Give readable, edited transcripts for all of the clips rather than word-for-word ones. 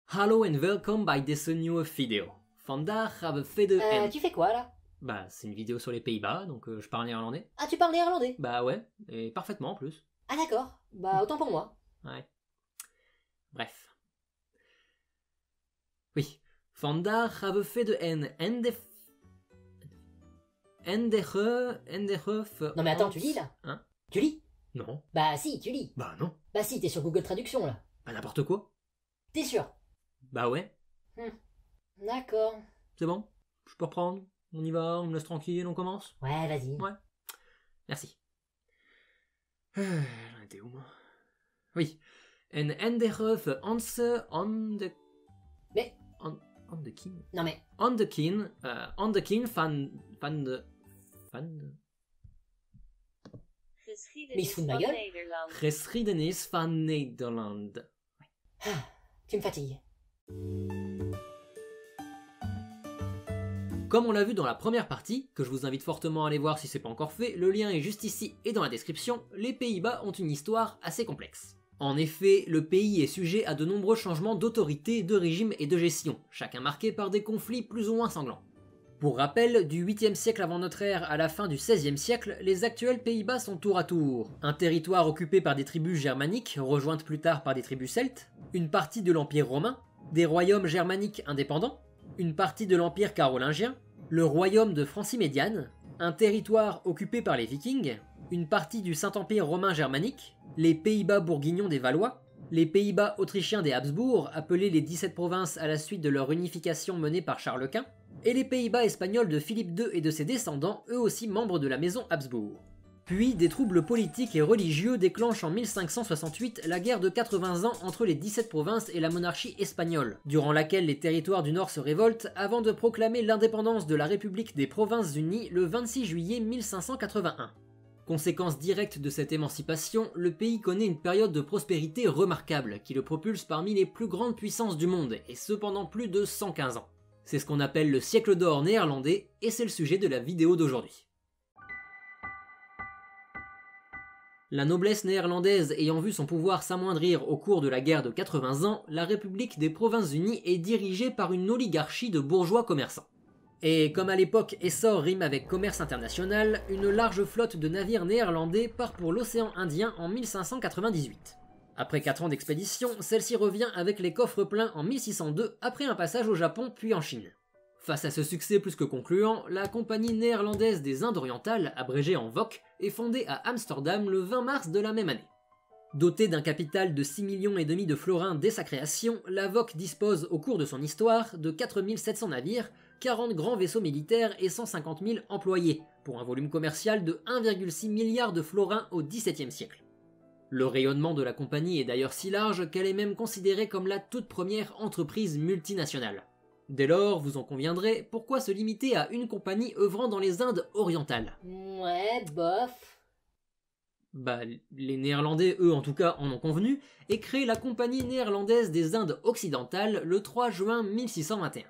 Hello and welcome by this new video. Vandaag gaan we verder en... Tu fais quoi là? Bah, c'est une vidéo sur les Pays-Bas, donc je parle néerlandais. Ah, tu parles néerlandais? Bah ouais, et parfaitement en plus. Ah d'accord, bah autant pour moi. Ouais. Bref. Oui. Vandaag gaan we verder en Non mais attends, tu lis là? Hein? Tu lis? Non. Bah si, tu lis. Bah non. Bah si, t'es sur Google Traduction là. Bah n'importe quoi. T'es sûr? Bah ouais. D'accord. C'est bon? Je peux reprendre? On y va, on me laisse tranquille, on commence? Ouais, vas-y. Ouais. Merci. J'en étais où moi? Oui. En andere verandse on the... Mais... On the kin? Non mais... On the kin van de... Mais il se fout de ma gueule? Geschiedenis van Nederland. Ah, tu me fatigues. Comme on l'a vu dans la première partie, que je vous invite fortement à aller voir si c'est pas encore fait, le lien est juste ici et dans la description, les Pays-Bas ont une histoire assez complexe. En effet, le pays est sujet à de nombreux changements d'autorité, de régime et de gestion, chacun marqué par des conflits plus ou moins sanglants. Pour rappel, du 8e siècle avant notre ère à la fin du 16e siècle, les actuels Pays-Bas sont tour à tour. Un territoire occupé par des tribus germaniques, rejointes plus tard par des tribus celtes, une partie de l'Empire romain, des royaumes germaniques indépendants, une partie de l'Empire carolingien, le royaume de Francie-Médiane, un territoire occupé par les Vikings, une partie du Saint-Empire romain germanique, les Pays-Bas bourguignons des Valois, les Pays-Bas autrichiens des Habsbourg, appelés les 17 provinces à la suite de leur unification menée par Charles Quint, et les Pays-Bas espagnols de Philippe II et de ses descendants, eux aussi membres de la maison Habsbourg. Puis, des troubles politiques et religieux déclenchent en 1568 la guerre de 80 ans entre les 17 provinces et la monarchie espagnole, durant laquelle les territoires du Nord se révoltent avant de proclamer l'indépendance de la République des Provinces-Unies le 26 juillet 1581. Conséquence directe de cette émancipation, le pays connaît une période de prospérité remarquable qui le propulse parmi les plus grandes puissances du monde, et ce pendant plus de 115 ans. C'est ce qu'on appelle le siècle d'or néerlandais, et c'est le sujet de la vidéo d'aujourd'hui. La noblesse néerlandaise ayant vu son pouvoir s'amoindrir au cours de la guerre de 80 ans, la République des Provinces-Unies est dirigée par une oligarchie de bourgeois commerçants. Et comme à l'époque essor rime avec commerce international, une large flotte de navires néerlandais part pour l'océan Indien en 1598. Après 4 ans d'expédition, celle-ci revient avec les coffres pleins en 1602 après un passage au Japon puis en Chine. Face à ce succès plus que concluant, la Compagnie néerlandaise des Indes orientales, abrégée en VOC, est fondée à Amsterdam le 20 mars de la même année. Dotée d'un capital de 6,5 millions de florins dès sa création, la VOC dispose au cours de son histoire de 4700 navires, 40 grands vaisseaux militaires et 150 000 employés, pour un volume commercial de 1,6 milliard de florins au XVIIe siècle. Le rayonnement de la compagnie est d'ailleurs si large qu'elle est même considérée comme la toute première entreprise multinationale. Dès lors, vous en conviendrez, pourquoi se limiter à une compagnie œuvrant dans les Indes orientales? Ouais, bof. Bah, les Néerlandais, eux en tout cas, en ont convenu, et créent la Compagnie néerlandaise des Indes occidentales le 3 juin 1621.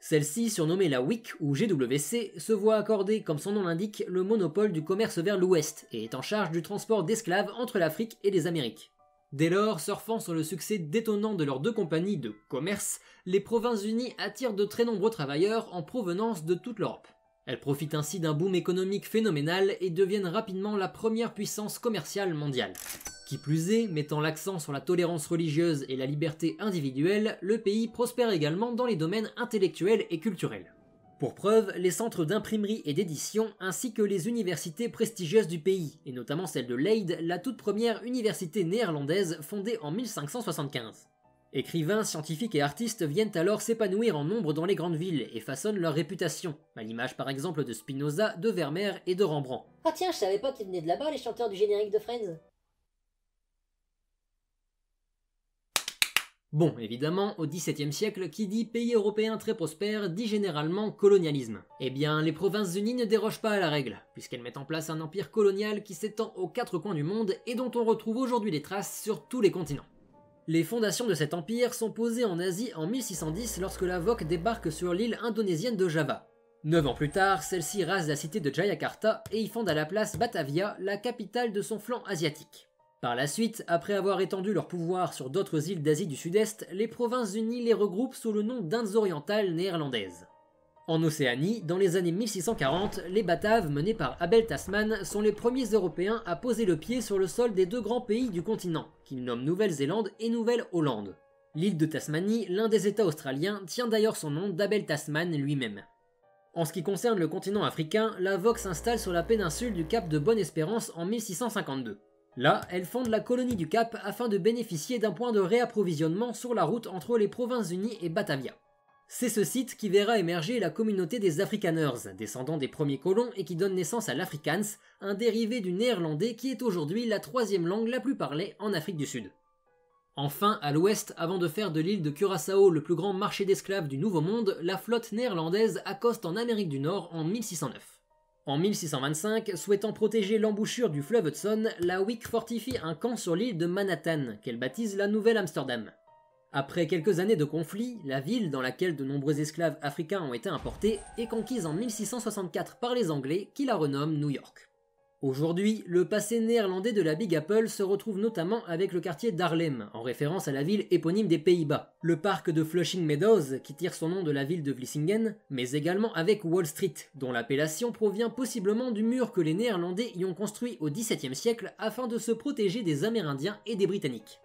Celle-ci, surnommée la WIC ou GWC, se voit accorder, comme son nom l'indique, le monopole du commerce vers l'ouest, et est en charge du transport d'esclaves entre l'Afrique et les Amériques. Dès lors, surfant sur le succès détonnant de leurs deux compagnies de commerce, les Provinces-Unies attirent de très nombreux travailleurs en provenance de toute l'Europe. Elles profitent ainsi d'un boom économique phénoménal et deviennent rapidement la première puissance commerciale mondiale. Qui plus est, mettant l'accent sur la tolérance religieuse et la liberté individuelle, le pays prospère également dans les domaines intellectuels et culturels. Pour preuve, les centres d'imprimerie et d'édition, ainsi que les universités prestigieuses du pays, et notamment celle de Leyde, la toute première université néerlandaise fondée en 1575. Écrivains, scientifiques et artistes viennent alors s'épanouir en nombre dans les grandes villes et façonnent leur réputation, à l'image par exemple de Spinoza, de Vermeer et de Rembrandt. Ah tiens, je savais pas qu'ils venaient de là-bas les chanteurs du générique de Friends. Bon, évidemment, au XVIIe siècle, qui dit pays européen très prospère dit généralement colonialisme. Eh bien, les Provinces-Unies ne dérogent pas à la règle, puisqu'elles mettent en place un empire colonial qui s'étend aux 4 coins du monde et dont on retrouve aujourd'hui les traces sur tous les continents. Les fondations de cet empire sont posées en Asie en 1610 lorsque la VOC débarque sur l'île indonésienne de Java. 9 ans plus tard, celle-ci rase la cité de Jayakarta et y fonde à la place Batavia, la capitale de son flanc asiatique. Par la suite, après avoir étendu leur pouvoir sur d'autres îles d'Asie du Sud-Est, les Provinces-Unies les regroupent sous le nom d'Indes orientales néerlandaises. En Océanie, dans les années 1640, les Bataves menés par Abel Tasman sont les premiers Européens à poser le pied sur le sol des deux grands pays du continent, qu'ils nomment Nouvelle-Zélande et Nouvelle-Hollande. L'île de Tasmanie, l'un des États australiens, tient d'ailleurs son nom d'Abel Tasman lui-même. En ce qui concerne le continent africain, la Vogue s'installe sur la péninsule du Cap de Bonne-Espérance en 1652. Là, elle fonde la colonie du Cap afin de bénéficier d'un point de réapprovisionnement sur la route entre les Provinces-Unies et Batavia. C'est ce site qui verra émerger la communauté des Afrikaners, descendants des premiers colons et qui donne naissance à l'Afrikaans, un dérivé du néerlandais qui est aujourd'hui la troisième langue la plus parlée en Afrique du Sud. Enfin, à l'ouest, avant de faire de l'île de Curaçao le plus grand marché d'esclaves du Nouveau Monde, la flotte néerlandaise accoste en Amérique du Nord en 1609. En 1625, souhaitant protéger l'embouchure du fleuve Hudson, la Wick fortifie un camp sur l'île de Manhattan, qu'elle baptise la Nouvelle-Amsterdam. Après quelques années de conflits, la ville, dans laquelle de nombreux esclaves africains ont été importés, est conquise en 1664 par les Anglais qui la renomment New York. Aujourd'hui, le passé néerlandais de la Big Apple se retrouve notamment avec le quartier d'Haarlem, en référence à la ville éponyme des Pays-Bas, le parc de Flushing Meadows, qui tire son nom de la ville de Vlissingen, mais également avec Wall Street, dont l'appellation provient possiblement du mur que les Néerlandais y ont construit au XVIIe siècle afin de se protéger des Amérindiens et des Britanniques.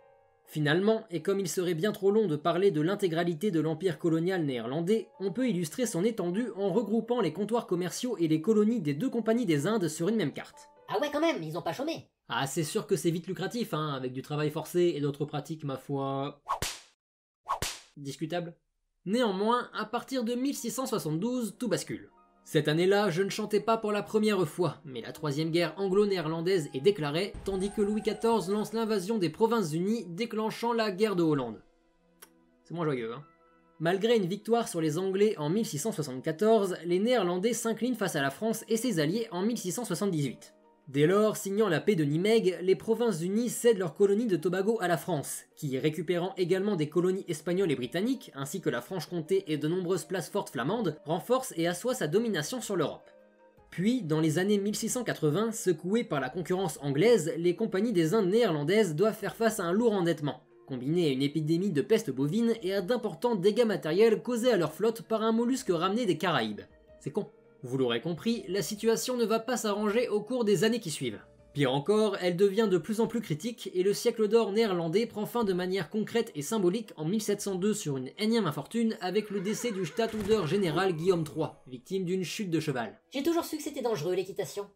Finalement, et comme il serait bien trop long de parler de l'intégralité de l'empire colonial néerlandais, on peut illustrer son étendue en regroupant les comptoirs commerciaux et les colonies des deux compagnies des Indes sur une même carte. Ah ouais quand même, ils ont pas chômé. Ah, c'est sûr que c'est vite lucratif, hein, avec du travail forcé et d'autres pratiques, ma foi... discutables. Néanmoins, à partir de 1672, tout bascule. Cette année-là, je ne chantais pas pour la première fois, mais la troisième guerre anglo-néerlandaise est déclarée, tandis que Louis XIV lance l'invasion des Provinces-Unies, déclenchant la guerre de Hollande. C'est moins joyeux, hein. Malgré une victoire sur les Anglais en 1674, les Néerlandais s'inclinent face à la France et ses alliés en 1678. Dès lors, signant la paix de Nimègue, les Provinces-Unies cèdent leur colonie de Tobago à la France, qui, récupérant également des colonies espagnoles et britanniques, ainsi que la Franche-Comté et de nombreuses places fortes flamandes, renforce et assoit sa domination sur l'Europe. Puis, dans les années 1680, secouées par la concurrence anglaise, les compagnies des Indes néerlandaises doivent faire face à un lourd endettement, combiné à une épidémie de peste bovine et à d'importants dégâts matériels causés à leur flotte par un mollusque ramené des Caraïbes. C'est con. Vous l'aurez compris, la situation ne va pas s'arranger au cours des années qui suivent. Pire encore, elle devient de plus en plus critique et le siècle d'or néerlandais prend fin de manière concrète et symbolique en 1702 sur une énième infortune avec le décès du stadtholder général Guillaume III, victime d'une chute de cheval. J'ai toujours su que c'était dangereux l'équitation.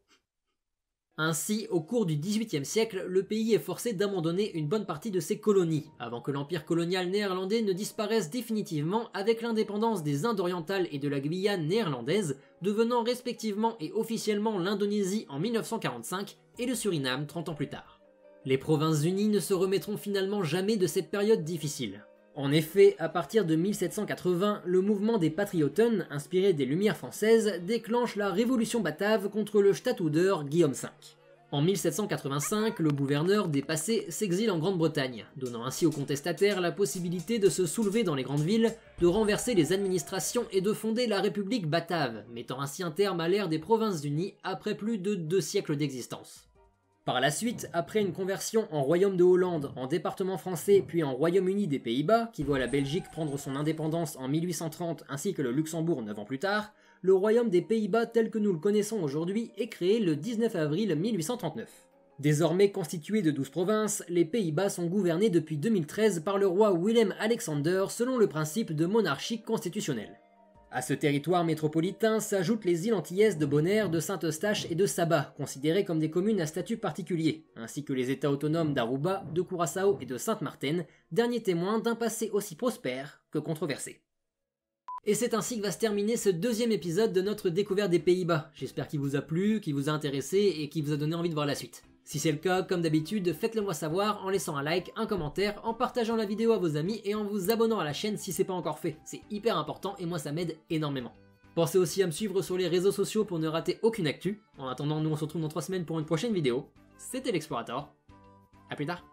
Ainsi, au cours du XVIIIe siècle, le pays est forcé d'abandonner une bonne partie de ses colonies, avant que l'empire colonial néerlandais ne disparaisse définitivement avec l'indépendance des Indes orientales et de la Guyane néerlandaise, devenant respectivement et officiellement l'Indonésie en 1945 et le Suriname 30 ans plus tard. Les Provinces-Unies ne se remettront finalement jamais de cette période difficile. En effet, à partir de 1780, le mouvement des Patrioten, inspiré des Lumières françaises, déclenche la révolution batave contre le stadtholder Guillaume V. En 1785, le gouverneur, dépassé, s'exile en Grande-Bretagne, donnant ainsi aux contestataires la possibilité de se soulever dans les grandes villes, de renverser les administrations et de fonder la République batave, mettant ainsi un terme à l'ère des Provinces-Unies après plus de 2 siècles d'existence. Par la suite, après une conversion en Royaume de Hollande, en département français puis en Royaume-Uni des Pays-Bas, qui voit la Belgique prendre son indépendance en 1830 ainsi que le Luxembourg 9 ans plus tard, le Royaume des Pays-Bas tel que nous le connaissons aujourd'hui est créé le 19 avril 1839. Désormais constitué de 12 provinces, les Pays-Bas sont gouvernés depuis 2013 par le roi Willem-Alexander selon le principe de monarchie constitutionnelle. À ce territoire métropolitain s'ajoutent les îles antillaises de Bonaire, de Saint-Eustache et de Saba, considérées comme des communes à statut particulier, ainsi que les États autonomes d'Aruba, de Curaçao et de Sainte-Martine, derniers témoins d'un passé aussi prospère que controversé. Et c'est ainsi que va se terminer ce 2e épisode de notre découverte des Pays-Bas. J'espère qu'il vous a plu, qu'il vous a intéressé et qu'il vous a donné envie de voir la suite. Si c'est le cas, comme d'habitude, faites-le moi savoir en laissant un like, un commentaire, en partageant la vidéo à vos amis et en vous abonnant à la chaîne si c'est pas encore fait. C'est hyper important et moi ça m'aide énormément. Pensez aussi à me suivre sur les réseaux sociaux pour ne rater aucune actu. En attendant, nous on se retrouve dans 3 semaines pour une prochaine vidéo. C'était l'Explorator. A plus tard.